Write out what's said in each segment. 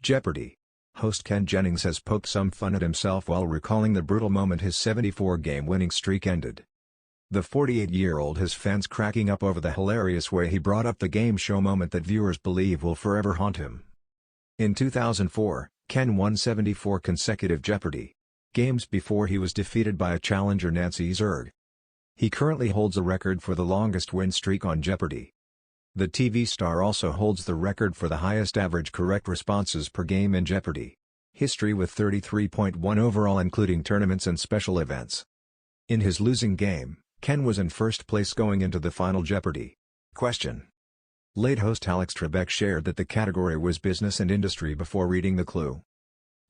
Jeopardy! Host Ken Jennings has poked some fun at himself while recalling the brutal moment his 74-game winning streak ended. The 48-year-old has fans cracking up over the hilarious way he brought up the game show moment that viewers believe will forever haunt him. In 2004, Ken won 74 consecutive Jeopardy! Games before he was defeated by a challenger, Nancy Zerg. He currently holds a record for the longest win streak on Jeopardy! The TV star also holds the record for the highest average correct responses per game in Jeopardy! History with 33.1 overall, including tournaments and special events. In his losing game, Ken was in first place going into the final Jeopardy! Question. Late host Alex Trebek shared that the category was business and industry before reading the clue.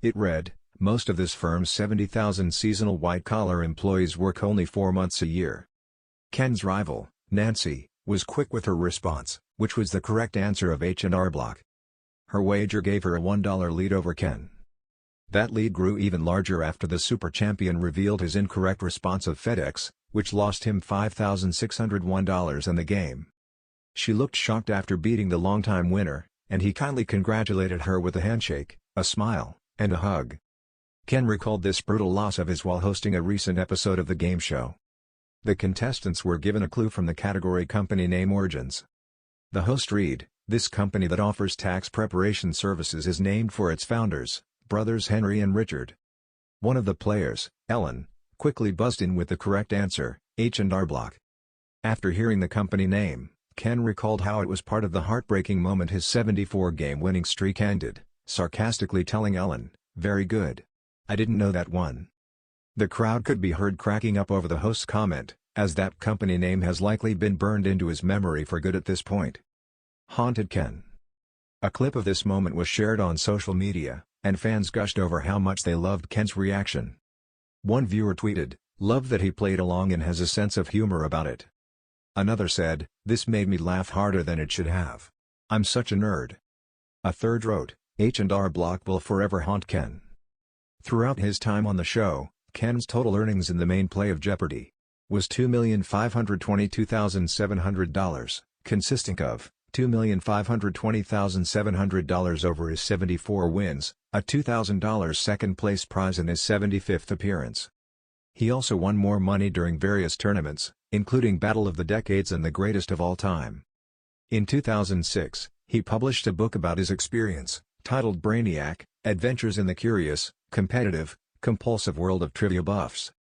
It read, "Most of this firm's 70,000 seasonal white-collar employees work only 4 months a year." Ken's rival, Nancy, was quick with her response, which was the correct answer of H&R Block. Her wager gave her a $1 lead over Ken. That lead grew even larger after the super champion revealed his incorrect response of FedEx, which lost him $5,601 in the game. She looked shocked after beating the longtime winner, and he kindly congratulated her with a handshake, a smile, and a hug. Ken recalled this brutal loss of his while hosting a recent episode of the game show. The contestants were given a clue from the category company name origins. The host read, "This company that offers tax preparation services is named for its founders, brothers Henry and Richard." One of the players, Ellen, quickly buzzed in with the correct answer, H&R Block. After hearing the company name, Ken recalled how it was part of the heartbreaking moment his 74-game winning streak ended, sarcastically telling Ellen, "Very good. I didn't know that one." The crowd could be heard cracking up over the host's comment, as that company name has likely been burned into his memory for good at this point. Haunted Ken. A clip of this moment was shared on social media, and fans gushed over how much they loved Ken's reaction. One viewer tweeted, "Love that he played along and has a sense of humor about it." Another said, "This made me laugh harder than it should have. I'm such a nerd." A third wrote, "H&R Block will forever haunt Ken." Throughout his time on the show, Ken's total earnings in the main play of Jeopardy! Was $2,522,700, consisting of $2,520,700 over his 74 wins, a $2,000 second-place prize in his 75th appearance. He also won more money during various tournaments, including Battle of the Decades and the Greatest of All Time. In 2006, he published a book about his experience, titled Brainiac: Adventures in the Curious, Competitive, Compulsive World of Trivia Buffs.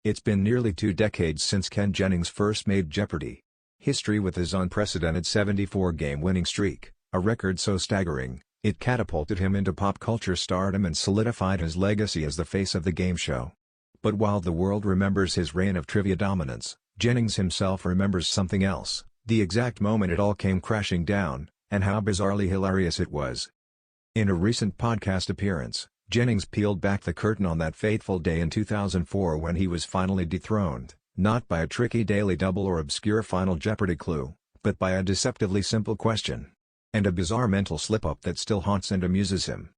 It's been nearly 2 decades since Ken Jennings first made Jeopardy! History with his unprecedented 74-game winning streak, a record so staggering, it catapulted him into pop culture stardom and solidified his legacy as the face of the game show. But while the world remembers his reign of trivia dominance, Jennings himself remembers something else, the exact moment it all came crashing down, and how bizarrely hilarious it was. In a recent podcast appearance, Jennings peeled back the curtain on that fateful day in 2004 when he was finally dethroned, not by a tricky daily double or obscure final Jeopardy! Clue, but by a deceptively simple question. And a bizarre mental slip-up that still haunts and amuses him.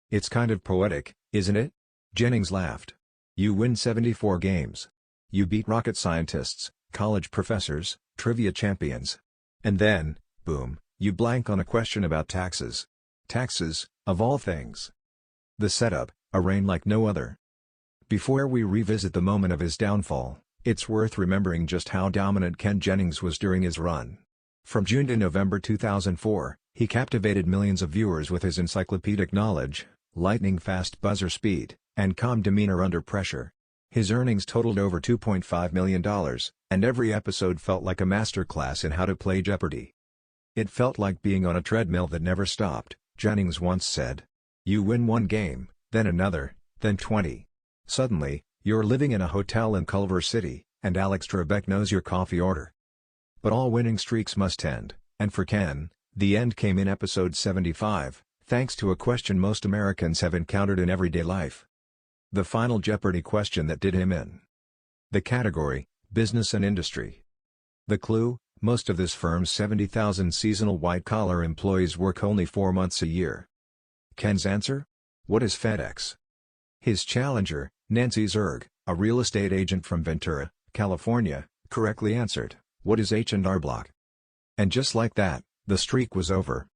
"It's kind of poetic, isn't it?" Jennings laughed. "You win 74 games. You beat rocket scientists, college professors, trivia champions. And then, boom, you blank on a question about taxes. Taxes, of all things. The setup, a reign like no other." Before we revisit the moment of his downfall, it's worth remembering just how dominant Ken Jennings was during his run. From June to November 2004, he captivated millions of viewers with his encyclopedic knowledge, lightning-fast buzzer speed, and calm demeanor under pressure. His earnings totaled over $2.5 million, and every episode felt like a masterclass in how to play Jeopardy! "It felt like being on a treadmill that never stopped," Jennings once said. "You win one game, then another, then 20. Suddenly, you're living in a hotel in Culver City, and Alex Trebek knows your coffee order." But all winning streaks must end, and for Ken, the end came in episode 75, thanks to a question most Americans have encountered in everyday life. The final Jeopardy! Question that did him in. The category, business and industry. The clue, most of this firm's 70,000 seasonal white-collar employees work only 4 months a year. Ken's answer? What is FedEx? His challenger, Nancy Zerg, a real estate agent from Ventura, California, correctly answered, "What is H&R Block?" And just like that, the streak was over.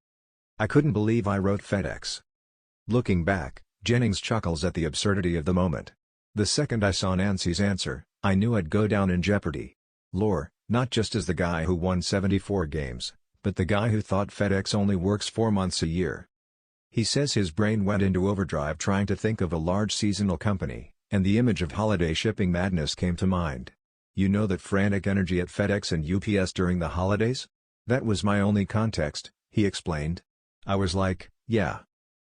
"I couldn't believe I wrote FedEx. Looking back, Jennings chuckles at the absurdity of the moment. The second I saw Nancy's answer, I knew I'd go down in Jeopardy. Lore, not just as the guy who won 74 games, but the guy who thought FedEx only works 4 months a year. He says his brain went into overdrive trying to think of a large seasonal company, and the image of holiday shipping madness came to mind. You know that frantic energy at FedEx and UPS during the holidays? That was my only context, he explained. I was like, yeah.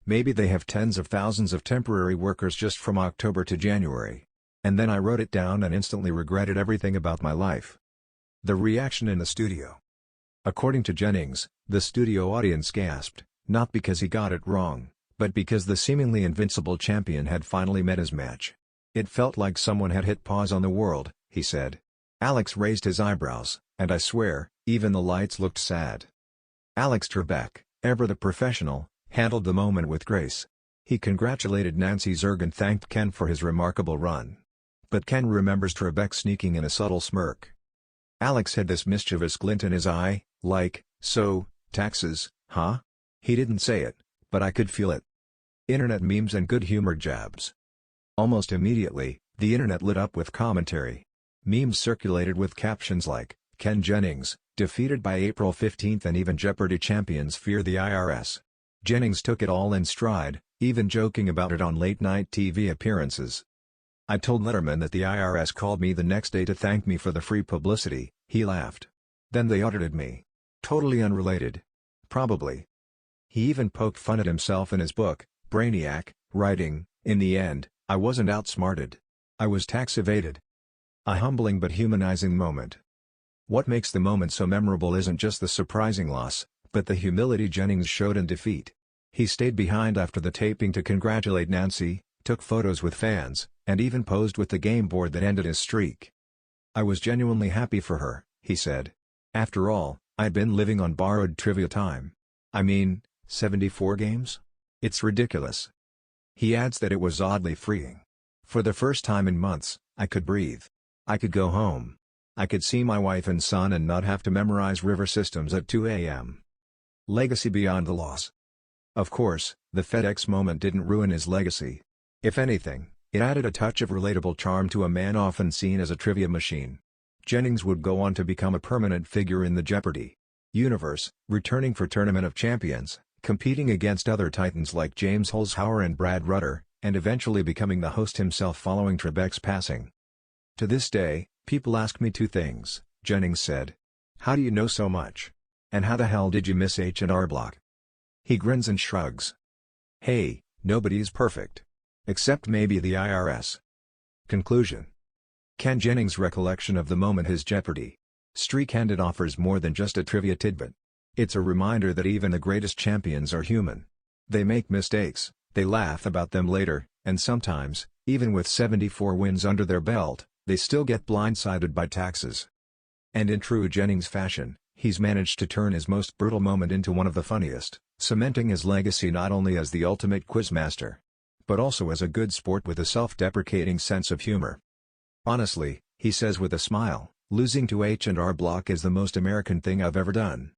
Maybe they have tens of thousands of temporary workers just from October to January. And then I wrote it down and instantly regretted everything about my life. The reaction in the studio. According to Jennings, the studio audience gasped, not because he got it wrong, but because the seemingly invincible champion had finally met his match. It felt like someone had hit pause on the world, he said. Alex raised his eyebrows, and I swear, even the lights looked sad. Alex Trebek, ever the professional, handled the moment with grace. He congratulated Nancy Zerg and thanked Ken for his remarkable run. But Ken remembers Trebek sneaking in a subtle smirk. Alex had this mischievous glint in his eye, like, so, taxes, huh? He didn't say it, but I could feel it. Internet memes and good-humored jabs. Almost immediately, the internet lit up with commentary. Memes circulated with captions like, Ken Jennings, defeated by April 15th and even Jeopardy champions fear the IRS. Jennings took it all in stride, even joking about it on late-night TV appearances. I told Letterman that the IRS called me the next day to thank me for the free publicity, he laughed. Then they audited me. Totally unrelated. Probably. He even poked fun at himself in his book, Brainiac, writing, in the end, I wasn't outsmarted. I was tax evaded. A humbling but humanizing moment. What makes the moment so memorable isn't just the surprising loss, but the humility Jennings showed in defeat. He stayed behind after the taping to congratulate Nancy, took photos with fans, and even posed with the game board that ended his streak. I was genuinely happy for her, he said. After all, I'd been living on borrowed trivia time. I mean, 74 games? It's ridiculous. He adds that it was oddly freeing. For the first time in months, I could breathe. I could go home. I could see my wife and son and not have to memorize river systems at 2 a.m. Legacy beyond the loss. Of course, the FedEx moment didn't ruin his legacy. If anything, it added a touch of relatable charm to a man often seen as a trivia machine. Jennings would go on to become a permanent figure in the Jeopardy universe, returning for Tournament of Champions, competing against other titans like James Holzhauer and Brad Rutter, and eventually becoming the host himself following Trebek's passing. To this day, people ask me two things, Jennings said. How do you know so much? And how the hell did you miss H&R Block? He grins and shrugs. Hey, nobody is perfect. Except maybe the IRS. Conclusion. Ken Jennings' recollection of the moment his Jeopardy streak ended offers more than just a trivia tidbit. It's a reminder that even the greatest champions are human. They make mistakes, they laugh about them later, and sometimes, even with 74 wins under their belt, they still get blindsided by taxes. And in true Jennings fashion, he's managed to turn his most brutal moment into one of the funniest, cementing his legacy not only as the ultimate quizmaster, but also as a good sport with a self-deprecating sense of humor. Honestly, he says with a smile, losing to H&R Block is the most American thing I've ever done.